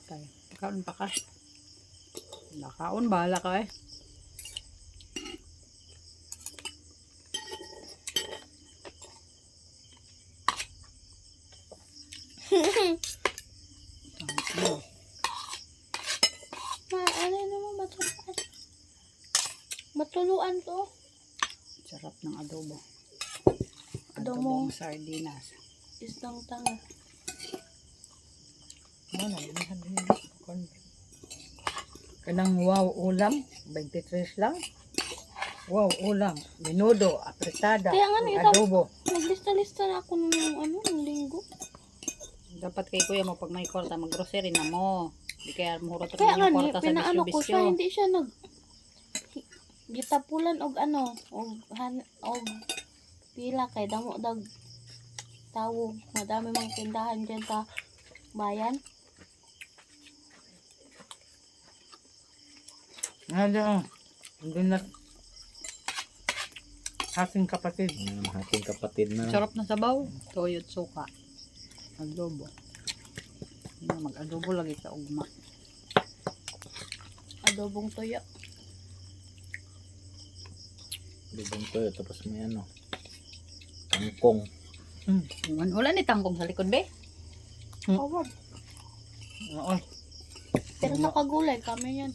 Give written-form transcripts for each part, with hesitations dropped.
Kaya, kaon pa ka. Nakaon, bahala ka eh. Ano naman matuluan? Matuluan to. Sarap ng adobo. Adobong Adobong sardinas. isdang tanga. Ano, kanang wow ulam, 23 lang. Wow ulam, menudo, apretada, Kaya nga ikaw, adobo. naglista-lista na ako ng linggo. Dapat kay kuya mo pag may kwarta mag-grocery na mo. Di kaya muhurot rin Kaya nga yung ni, kwarta sa pinaano ko siya, bisyo-bisyo. hindi siya gitapulan og og pila kay damo dag tawo. Madami mga tindahan dyan sa bayan. Ano, hindi na aking kapatid. Ating kapatid na. Sarap na sabaw. Toyo at suka. Adobo. Mag-adobo lagi sa ugma. Adobong toyo. Lubong to, tapos may ano, kangkong. Wala ni tangkong sa likod, be? Awad. Oo. Pero nakagulay kami yan.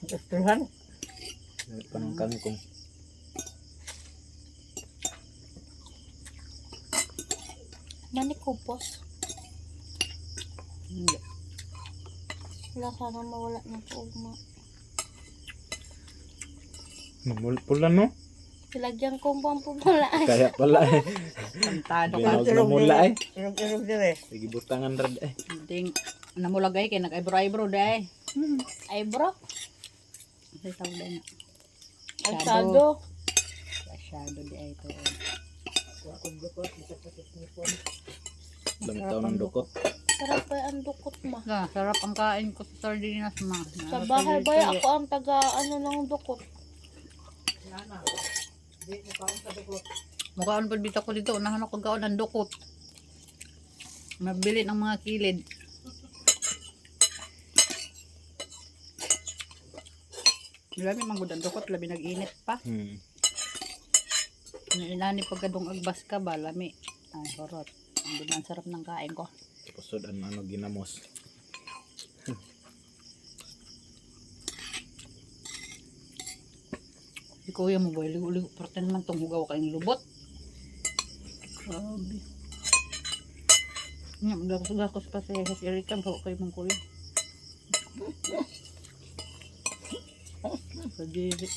Gustuhan. Panang kangkong. Manikupos. Hindi. Wala sana mawala na ito ugma. Mamulpula no? Silagyan kong pampupulaan. Kaya pala eh. Kantado Binawag ka. na mula eh. Irog-irog dire. Sige butangan rad eh. Hindi. Namulagay kay nag-eyebrow-eyebrow dahil. Ay bro, Kasi tawag na. ay sado. Shadow di ay ito. Dami taon ng dukot. Sarap pa ang dukot ma. Sarap ang kain ko sa sardinas, ma. Sa bahay bay ako ang taga ng dukot. Mukhaan pa bita ko dito. Unahan ako kaon ng dukot. Mabili ng mga kilid. Labi manggod ang dukot. Labi nag-init pa. Inani pagkadong agbas ka ba. Lami. Ay, horot. Hindi na ang sarap ng kain ko. Tapos ano ginamos. Si kuya mo boy. Ligo-ligo. Parte naman itong hugaw kayong lubot. Grabe. Nga, magagos pa sa Erika. Bawa kayo mong kuya. Kadiri.